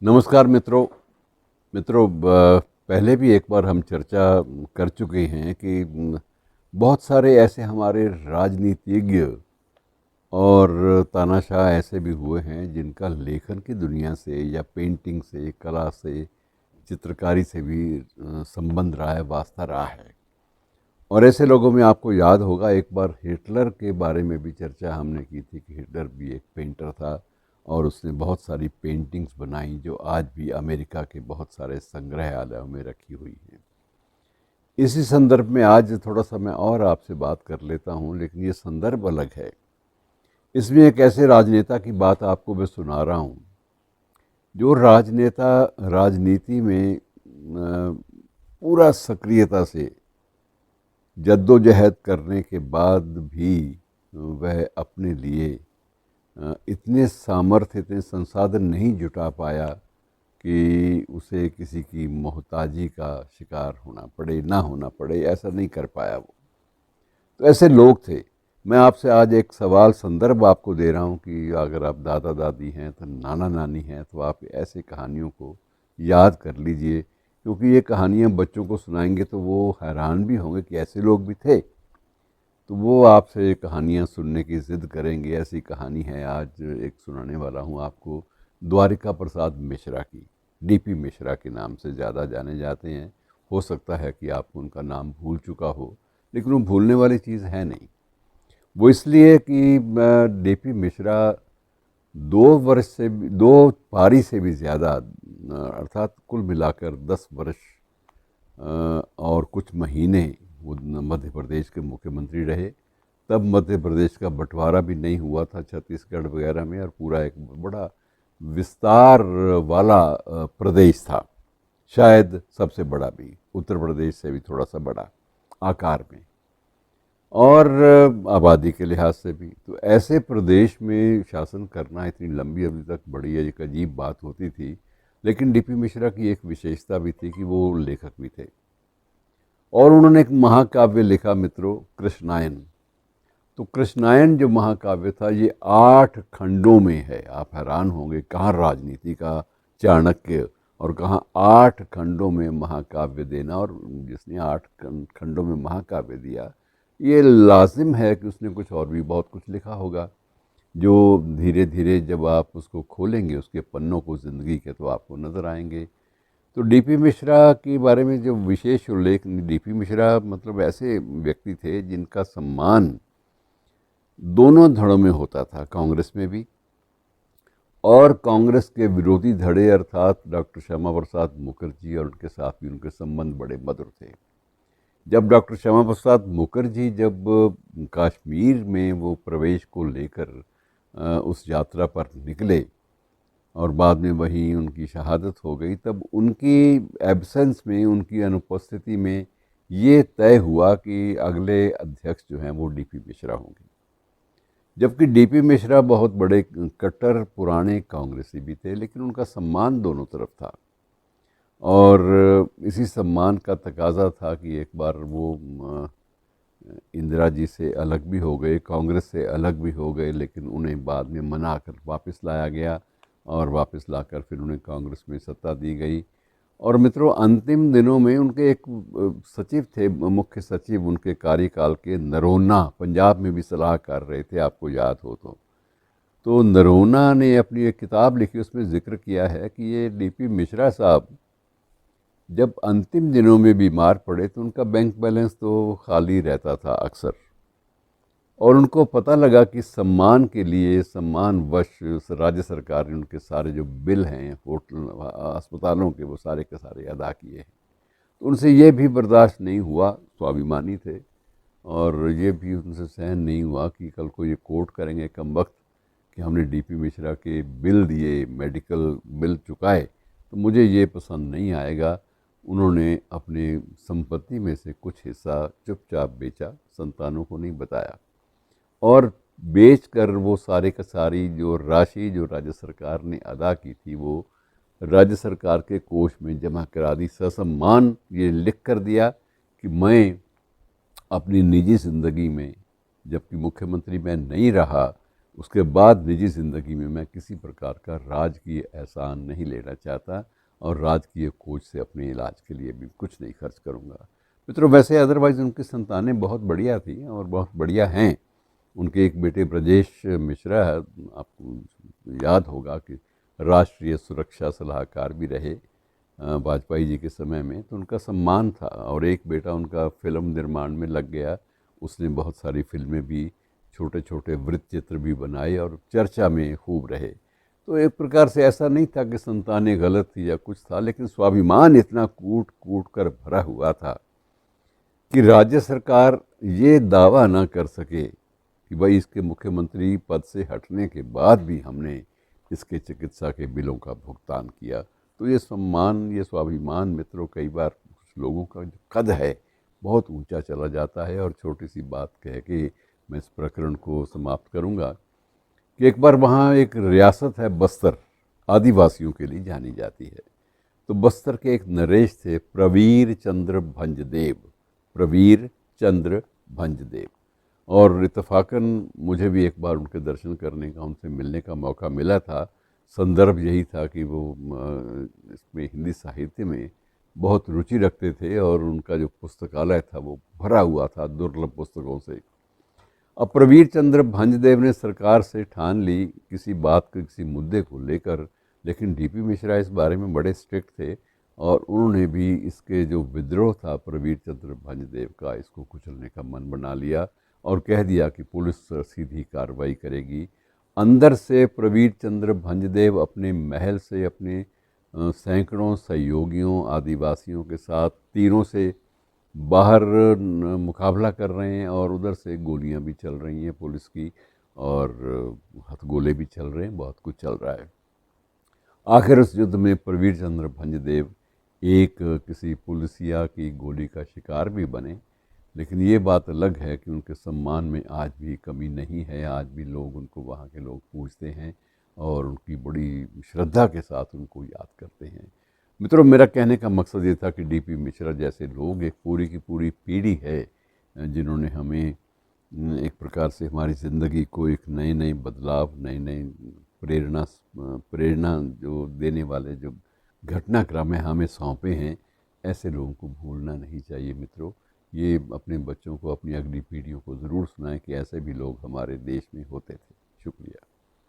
नमस्कार मित्रों। पहले भी एक बार हम चर्चा कर चुके हैं कि बहुत सारे ऐसे हमारे राजनीतिज्ञ और तानाशाह ऐसे भी हुए हैं जिनका लेखन की दुनिया से या पेंटिंग से, कला से, चित्रकारी से भी संबंध रहा है, वास्ता रहा है। और ऐसे लोगों में आपको याद होगा, एक बार हिटलर के बारे में भी चर्चा हमने की थी कि हिटलर भी एक पेंटर था और उसने बहुत सारी पेंटिंग्स बनाई जो आज भी अमेरिका के बहुत सारे संग्रहालयों में रखी हुई हैं। इसी संदर्भ में आज थोड़ा सा मैं और आपसे बात कर लेता हूँ, लेकिन ये संदर्भ अलग है। इसमें एक ऐसे राजनेता की बात आपको मैं सुना रहा हूँ जो राजनेता राजनीति में पूरा सक्रियता से जद्दोजहद करने के बाद भी वह अपने लिए इतने सामर्थ्य, इतने संसाधन नहीं जुटा पाया कि उसे किसी की मोहताजी का शिकार होना पड़े, ना होना पड़े, ऐसा नहीं कर पाया वो। तो ऐसे लोग थे। मैं आपसे आज एक सवाल संदर्भ आपको दे रहा हूँ कि अगर आप दादा दादी हैं तो नाना नानी हैं तो आप ऐसे कहानियों को याद कर लीजिए, क्योंकि ये कहानियाँ बच्चों को सुनाएंगे तो वो हैरान भी होंगे कि ऐसे लोग भी थे। तो वो आपसे कहानियाँ सुनने की ज़िद करेंगे। ऐसी कहानी है आज एक सुनाने वाला हूँ आपको, द्वारिका प्रसाद मिश्रा की। डीपी मिश्रा के नाम से ज़्यादा जाने जाते हैं। हो सकता है कि आपको उनका नाम भूल चुका हो, लेकिन वो भूलने वाली चीज़ है नहीं। वो इसलिए कि डीपी मिश्रा 2 वर्ष से भी, 2 पारी से भी ज़्यादा, अर्थात कुल मिलाकर 10 वर्ष और कुछ महीने वो मध्य प्रदेश के मुख्यमंत्री रहे। तब मध्य प्रदेश का बंटवारा भी नहीं हुआ था छत्तीसगढ़ वगैरह में, और पूरा एक बड़ा विस्तार वाला प्रदेश था, शायद सबसे बड़ा भी, उत्तर प्रदेश से भी थोड़ा सा बड़ा आकार में और आबादी के लिहाज से भी। तो ऐसे प्रदेश में शासन करना इतनी लंबी अवधि तक बड़ी एक अजीब बात होती थी। लेकिन डीपी मिश्रा की एक विशेषता भी थी कि वो लेखक भी थे और उन्होंने एक महाकाव्य लिखा मित्रों, कृष्णायन। तो कृष्णायन जो महाकाव्य था ये 8 खंडों में है। आप हैरान होंगे कहाँ राजनीति का चाणक्य और कहाँ 8 खंडों में महाकाव्य देना। और जिसने 8 खंडों में महाकाव्य दिया, ये लाजिम है कि उसने कुछ और भी बहुत कुछ लिखा होगा, जो धीरे धीरे जब आप उसको खोलेंगे उसके पन्नों को ज़िंदगी के, तो आपको नज़र आएंगे। तो डीपी मिश्रा के बारे में जो विशेष उल्लेख, डीपी मिश्रा मतलब ऐसे व्यक्ति थे जिनका सम्मान दोनों धड़ों में होता था, कांग्रेस में भी और कांग्रेस के विरोधी धड़े अर्थात डॉक्टर श्यामा प्रसाद मुखर्जी और उनके साथ भी उनके संबंध बड़े मधुर थे। जब डॉक्टर श्यामा प्रसाद मुखर्जी जब कश्मीर में वो प्रवेश को लेकर उस यात्रा पर निकले और बाद में वहीं उनकी शहादत हो गई, तब उनकी एब्सेंस में, उनकी अनुपस्थिति में ये तय हुआ कि अगले अध्यक्ष जो हैं वो डीपी मिश्रा होंगे। जबकि डीपी मिश्रा बहुत बड़े कट्टर पुराने कांग्रेसी भी थे, लेकिन उनका सम्मान दोनों तरफ था और इसी सम्मान का तकाजा था कि एक बार वो इंदिरा जी से अलग भी हो गए, कांग्रेस से अलग भी हो गए, लेकिन उन्हें बाद में मना कर वापस लाया गया और वापस लाकर फिर उन्हें कांग्रेस में सत्ता दी गई। और मित्रों, अंतिम दिनों में उनके एक सचिव थे, मुख्य सचिव उनके कार्यकाल के, नरोन्ना, पंजाब में भी सलाह कर रहे थे, आपको याद हो तो नरोन्ना ने अपनी एक किताब लिखी, उसमें जिक्र किया है कि ये डीपी मिश्रा साहब जब अंतिम दिनों में बीमार पड़े तो उनका बैंक बैलेंस तो खाली रहता था अक्सर, और उनको पता लगा कि सम्मान के लिए, सम्मानवश राज्य सरकार ने उनके सारे जो बिल हैं होटल अस्पतालों के, वो सारे के सारे अदा किए हैं। तो उनसे ये भी बर्दाश्त नहीं हुआ, स्वाभिमानी थे, और ये भी उनसे सहन नहीं हुआ कि कल को ये कोर्ट करेंगे कम वक्त कि हमने डीपी मिश्रा के बिल दिए, मेडिकल बिल चुकाए, तो मुझे ये पसंद नहीं आएगा। उन्होंने अपने संपत्ति में से कुछ हिस्सा चुपचाप बेचा, संतानों को नहीं बताया, और बेच कर वो सारे का सारी जो राशि जो राज्य सरकार ने अदा की थी वो राज्य सरकार के कोष में जमा करा दी। ससम्मान ये लिख कर दिया कि मैं अपनी निजी ज़िंदगी में, जबकि मुख्यमंत्री मैं नहीं रहा, उसके बाद निजी ज़िंदगी में मैं किसी प्रकार का राजकीय एहसान नहीं लेना चाहता और राजकीय कोष से अपने इलाज के लिए भी कुछ नहीं खर्च करूँगा। मित्रों, वैसे अदरवाइज़ उनकी संतानें बहुत बढ़िया थी और बहुत बढ़िया हैं। उनके एक बेटे ब्रजेश मिश्रा है, आपको याद होगा कि राष्ट्रीय सुरक्षा सलाहकार भी रहे वाजपेयी जी के समय में, तो उनका सम्मान था। और एक बेटा उनका फिल्म निर्माण में लग गया, उसने बहुत सारी फिल्में भी, छोटे छोटे वृत्त चित्र भी बनाए और चर्चा में खूब रहे। तो एक प्रकार से ऐसा नहीं था कि संतानें गलत थी या कुछ था, लेकिन स्वाभिमान इतना कूट कूट कर भरा हुआ था कि राज्य सरकार ये दावा ना कर सके कि भाई इसके मुख्यमंत्री पद से हटने के बाद भी हमने इसके चिकित्सा के बिलों का भुगतान किया। तो ये सम्मान, ये स्वाभिमान मित्रों, कई बार कुछ लोगों का जो कद है बहुत ऊंचा चला जाता है। और छोटी सी बात कह के मैं इस प्रकरण को समाप्त करूंगा कि एक बार वहाँ एक रियासत है बस्तर, आदिवासियों के लिए जानी जाती है। तो बस्तर के एक नरेश थे, प्रवीर चंद्र भंजदेव, प्रवीर चंद्र भंजदेव। और इत्तफाकन मुझे भी एक बार उनके दर्शन करने का, उनसे मिलने का मौका मिला था। संदर्भ यही था कि वो इसमें हिंदी साहित्य में बहुत रुचि रखते थे और उनका जो पुस्तकालय था वो भरा हुआ था दुर्लभ पुस्तकों से। अब प्रवीर चंद्र भंजदेव ने सरकार से ठान ली किसी बात को, किसी मुद्दे को लेकर, लेकिन डीपी मिश्रा इस बारे में बड़े स्ट्रिक्ट थे और उन्होंने भी इसके जो विद्रोह था प्रवीर चंद्र भंजदेव का, इसको कुचलने का मन बना लिया और कह दिया कि पुलिस सीधी कार्रवाई करेगी। अंदर से प्रवीर चंद्र भंजदेव अपने महल से अपने सैकड़ों सहयोगियों आदिवासियों के साथ तीरों से बाहर मुकाबला कर रहे हैं और उधर से गोलियां भी चल रही हैं पुलिस की और हथगोले भी चल रहे हैं, बहुत कुछ चल रहा है। आखिर उस युद्ध में प्रवीर चंद्र भंजदेव एक किसी पुलिसिया की गोली का शिकार भी बने, लेकिन ये बात अलग है कि उनके सम्मान में आज भी कमी नहीं है। आज भी लोग उनको, वहाँ के लोग पूछते हैं और उनकी बड़ी श्रद्धा के साथ उनको याद करते हैं। मित्रों, मेरा कहने का मकसद ये था कि डीपी मिश्रा जैसे लोग, एक पूरी की पूरी पीढ़ी है जिन्होंने हमें एक प्रकार से हमारी ज़िंदगी को एक नए नए बदलाव, नए नए प्रेरणा जो देने वाले जो घटनाक्रम है हमें सौंपे हैं। ऐसे लोगों को भूलना नहीं चाहिए मित्रों। ये अपने बच्चों को, अपनी अगली पीढ़ियों को ज़रूर सुनाएं कि ऐसे भी लोग हमारे देश में होते थे। शुक्रिया।